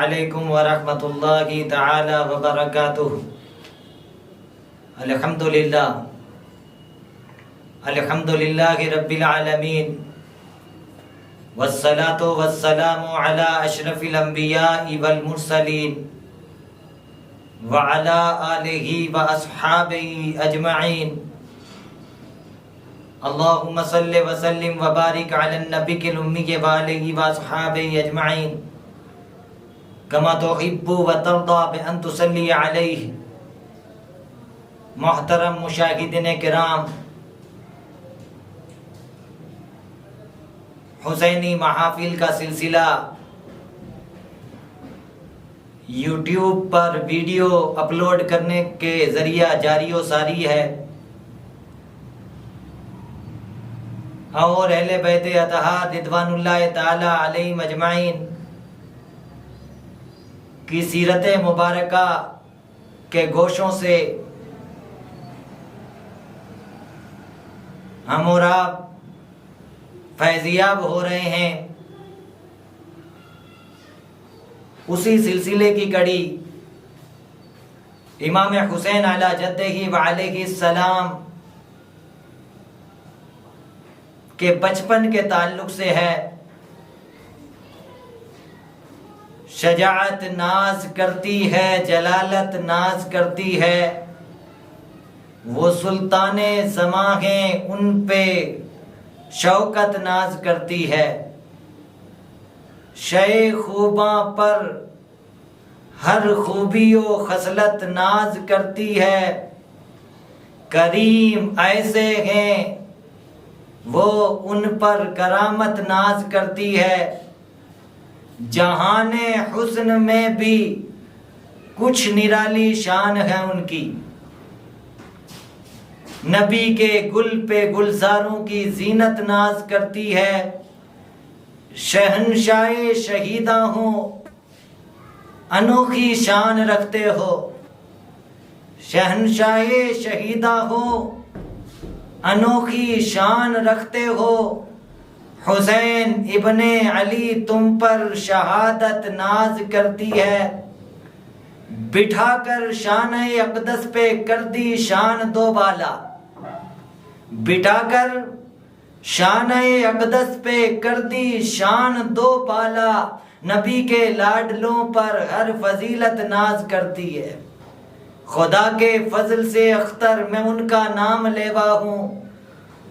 अलैकुम वरहमतुल्लाहि तआला व बरकातुहू। अल्हम्दुलिल्लाहि रब्बिल आलमीन वस्सलातु वस्सलामु अला अशरफिल अंबियाइ वल मुरसलीन व अला आलिहि व अस्हाबिहि अजमईन। अल्लाहुम्मा सल्लि व सल्लिम व बारिक अला नबिय्यिल उम्मी व आलिहि व अस्हाबिहि अजमईन कमा तुहिब्बु व तर्दा बि अन तुसल्ली अलैहि। मोहतरम मुशाहिदीन किराम, हुसैनी महाफिल का सिलसिला यूट्यूब पर वीडियो अपलोड करने के जरिया जारी व सारी है और अहले बैत अतहार रिदवानुल्लाह ताला अलैहिम अजमाइन की सीरत मुबारका के गोशों से हम और आप फैज़याब हो रहे हैं। उसी सिलसिले की कड़ी इमाम हुसैन अला जद्दिही व अलैहि सलाम के बचपन के ताल्लुक से है। शजाअत नाज करती है, जलालत नाज करती है, वो सुल्ताने ज़मां हैं उन पे शौकत नाज करती है। शय खूबा पर हर खूबी व खसलत नाज करती है। करीम ऐसे हैं वो उन पर करामत नाज करती है। जहाने हुस्न में भी कुछ निराली शान है उनकी। नबी के गुल पे गुलजारों की जीनत नाज करती है। शहनशाह शहीदा हो अनोखी शान रखते हो। शहनशाह शहीदा हो अनोखी शान रखते हो। हुसैन इब्ने अली तुम पर शहादत नाज करती है। बिठाकर शान अक़दस पे कर दी शान दो बाला। बिठाकर शान अक़दस पे कर दी शान दो बाला। नबी के लाडलों पर हर फजीलत नाज करती है। खुदा के फजल से अख्तर मैं उनका नाम लेवा हूँ।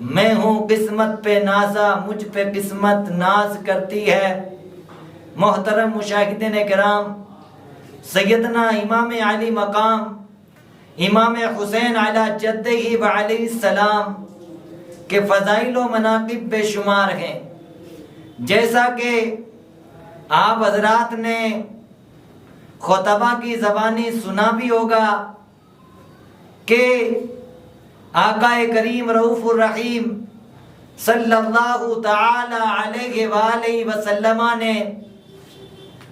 मैं हूँ किस्मत पे नाजा, मुझ पे किस्मत नाज करती है। मोहतरम मुशाहिदीन किराम, सैयदना इमाम अली मकाम इमाम हुसैन अला जद्दिही व अलैहि सलाम के फ़ज़ाइल व मनाक़िब बेशुमार हैं। जैसा कि आप हज़रात ने खुतबा की ज़बानी सुना भी होगा कि आक़ाए करीम रऊफ़ुर रहीम सल्लल्लाहु तआला अलैहि वालैहि वसल्लम ने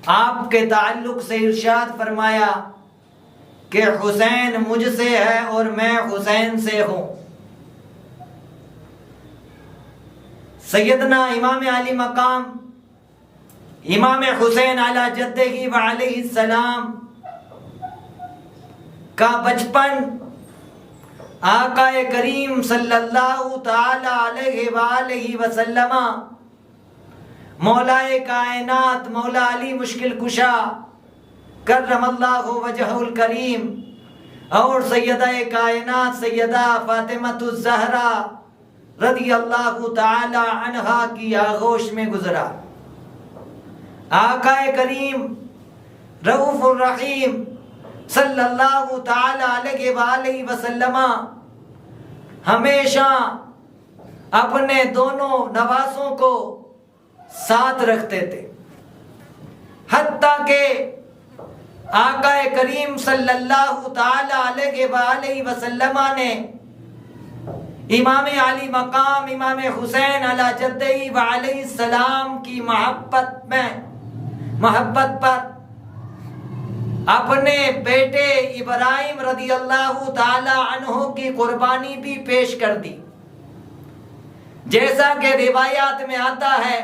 आपके ताल्लुक़ से इरशाद फरमाया कि हुसैन मुझसे है और मैं हुसैन से हूँ। सैयदना इमाम अली मकाम इमाम हुसैन अला जद्दिही व अलैहि सलाम का बचपन आक़ाए करीम सल्लल्लाहु तआला अलैहि वसल्लम मौलाए कायनात मौला अली मुश्किल कुशा करमल्लाहु वजहुल करीम और सैयदा कायनात सैयदा फातिमतुज़ ज़हरा रज़ियल्लाहु तआला अन्हा की आगोश में गुजरा। आक़ाए करीम रऊफ़ुर रहीम सल्लल्लाहु तआला अलैहि वसल्लम हमेशा अपने दोनों नवासों को साथ रखते थे। हत्ता के आक़ाए करीम सल्लल्लाहु तआला अलैहि वसल्लम ने इमाम अली मकाम इमाम हुसैन अला जद्दिही व अलैहि सलाम की मोहब्बत पर अपने बेटे इब्राहिम रज़ियल्लाहु ताला अन्हु की कुर्बानी भी पेश कर दी। जैसा कि रिवायात में आता है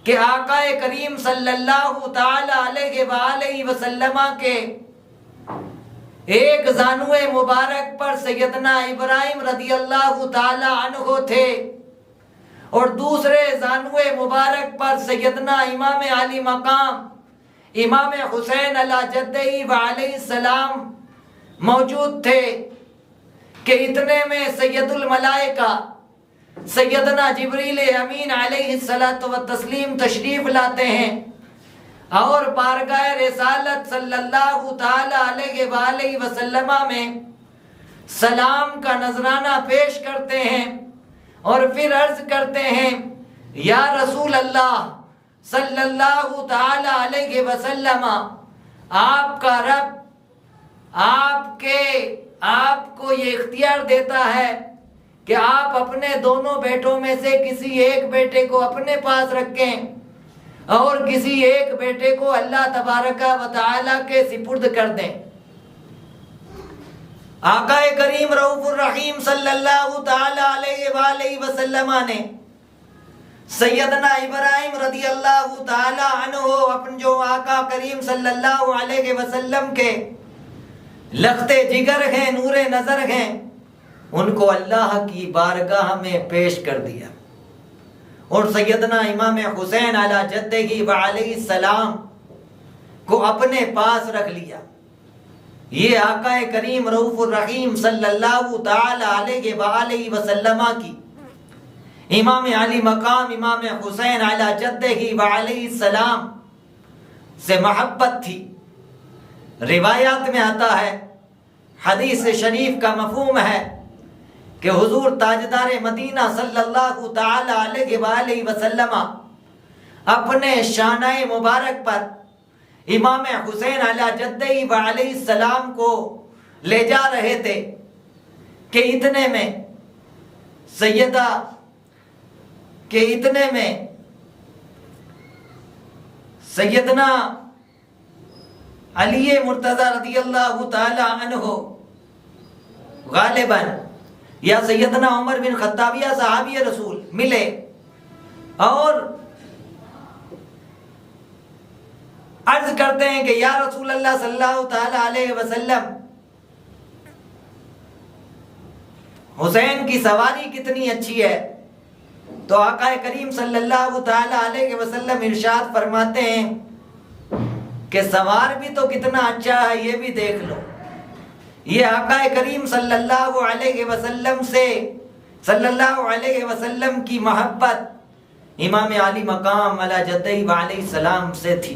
कि आकाए करीम सल्लल्लाहु ताला अलैहि वसल्लम के एक जानुए मुबारक पर सैयदना इब्राहिम रदियल्लाहु ताला अन्हु थे और दूसरे जानुए मुबारक पर सैयदना इमाम आली मकाम इमाम हुसैन अला जद्दई व अलैहिस्सलाम मौजूद थे कि इतने में सैयदुल मलाइका सैयदना जिब्रील अमीन अलैहिस्सलातु व तस्लीम तशरीफ लाते हैं और बारगाह रिसालत सल्लल्लाहु ताला अलैहि वसल्लम में सलाम का नजराना पेश करते हैं और फिर अर्ज करते हैं, या रसूल अल्लाह सल्लल्लाहु ताला अलैहि वसल्लम, आपका रब आपको ये इख्तियार देता है कि आप अपने दोनों बेटों में से किसी एक बेटे को अपने पास रखें और किसी एक बेटे को अल्लाह तबारका व तआला के सिपुर्द कर दें। आकाए करीम रऊफुर रहीम सल्लल्लाहु ताला अलैहि वसल्लम ने सैयदना इब्राहिम रदियल्लाहु ताला अन्हु अपन जो आका करीम सल्लल्लाहु अलैहि वसल्लम के लख्ते जिगर हैं, नूरे नजर हैं, उनको अल्लाह की बारगाह में पेश कर दिया और सैयदना इमाम हुसैन अला जद्दही व अलैहिस्सलाम को अपने पास रख लिया। ये आकाए करीम रऊफुर रहीम सल्लल्लाहु ताला अलैहि वसल्लम की इमाम अली मकाम इमाम हुसैन अला जद्दही व अलैहिस्सलाम से मोहब्बत थी। रिवायात में आता है, हदीस शरीफ का मफहूम है कि हुजूर ताजदार मदीना सल्लल्लाहु ताला अलैहि वसल्लम अपने शानाए मुबारक पर इमाम हुसैन अला जद्दई व अलैहिस्सलाम को ले जा रहे थे कि इतने में सैयदना अली मुर्तज़ा रदियल्लाहु ताला अन्हु गालिबन या सैयदना उमर बिन खत्ताब या सहाबी रसूल मिले और अर्ज करते हैं कि या रसूल अल्लाह सल्लल्लाहु ताला अलैहि वसल्लम, हुसैन की सवारी कितनी अच्छी है। तो आका करीम सल्लल्लाहु ताला अलैहि वसल्लम इरशाद फरमाते हैं कि सवार भी तो कितना अच्छा है, ये भी देख लो। ये आका करीम सल्लल्लाहु अलैहि वसल्लम की मोहब्बत इमाम आली मकाम अला जद्दई व अलैहिस्सलाम से थी।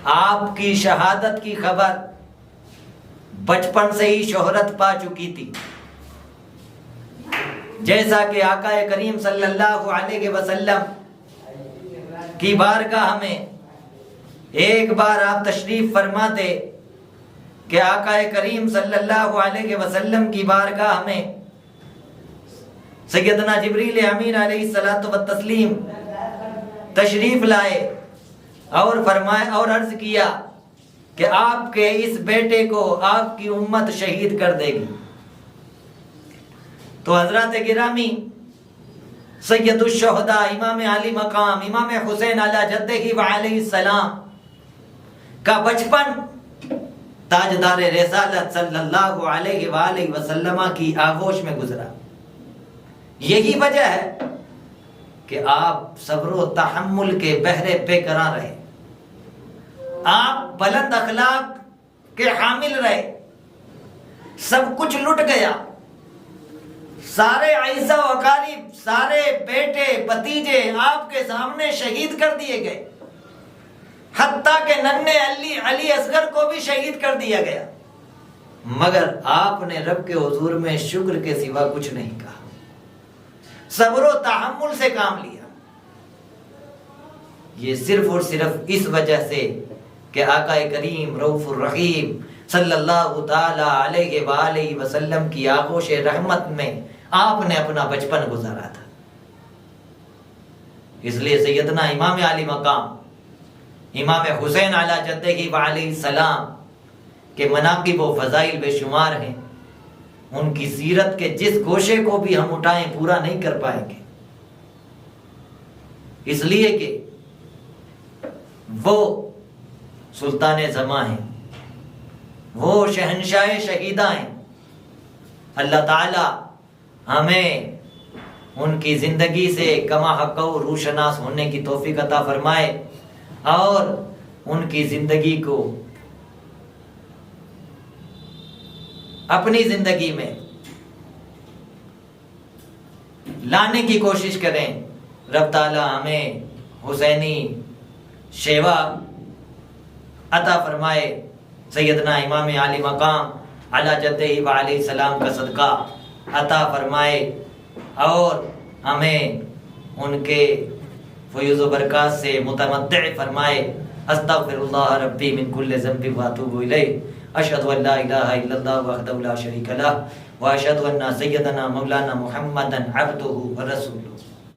आपकी शहादत की खबर बचपन से ही शोहरत पा चुकी थी। जैसा कि आका करीम सल्लल्लाहु अलैहि वसल्लम की बारगाह में एक बार आप तशरीफ फरमाते कि आका करीम सल्लल्लाहु अलैहि वसल्लम की बारगाह में सैयदना जिब्रील अमीन अलैहिस्सलातु व तस्लीम तशरीफ लाए और फरमाया और अर्ज किया कि आपके इस बेटे को आपकी उम्मत शहीद कर देगी। तो हजरत गिरामी सैयदुश शुहदा इमाम आली मकाम इमाम हुसैन अला जद्दही व अलैहिस्सलाम का बचपन ताजदार रिसालत सल्लल्लाहु अलैहि वसल्लम की आगोश में गुजरा। यही वजह है कि आप सब्र तहम्मुल के बहरे बेकरार रहे, आप बुलंद अखलाक के हामिल रहे। सब कुछ लुट गया, सारे आइज़ा वकारीब, सारे बेटे भतीजे आपके सामने शहीद कर दिए गए। हत्ता के नन्हे अली असगर को भी शहीद कर दिया गया, मगर आपने रब के हुजूर में शुक्र के सिवा कुछ नहीं कहा, सब्र तहम्मुल से काम लिया। ये सिर्फ और सिर्फ इस वजह से कि आका करीम रऊफुर रहीम सल्लल्लाहु ताला अलैहि वसल्लम की आगोश रहमत में आपने अपना बचपन गुजारा था। इसलिए सैयदना इमाम आली मकाम इमाम हुसैन अला जद्दही व अलैहिस्सलाम के मनाकिब व फजाइल बेशुमार हैं। उनकी सीरत के जिस गोशे को भी हम उठाएं पूरा नहीं कर पाएंगे। इसलिए कि वो सुल्तान ज़मा हैं, वो शहनशाह शहीदा हैं। अल्लाह ताला हमें उनकी ज़िंदगी से कमा हक़ रूशनास होने की तौफीक अता फरमाए और उनकी ज़िंदगी को अपनी ज़िंदगी में लाने की कोशिश करें। रब ताला हमें हुसैनी शेवा अता फरमाए। सैयदना इमाम आली मकाम अला जद्दही व अलैहि सलाम का सदका अता फरमाए और हमें उनके फयूज़ व बरक़ात से मुतमत्ति फरमाए। अस्तग़फिरुल्लाह रब्बी मिन कुल्लि ज़ंबिन व अतूबु इलैहि। अशहदु अन ला इलाहा इल्लल्लाह वहदहु ला शरीका लह व अशहदु अन्ना सय्यदना मौलाना मुहम्मदन अब्दुहु व रसूलुहु।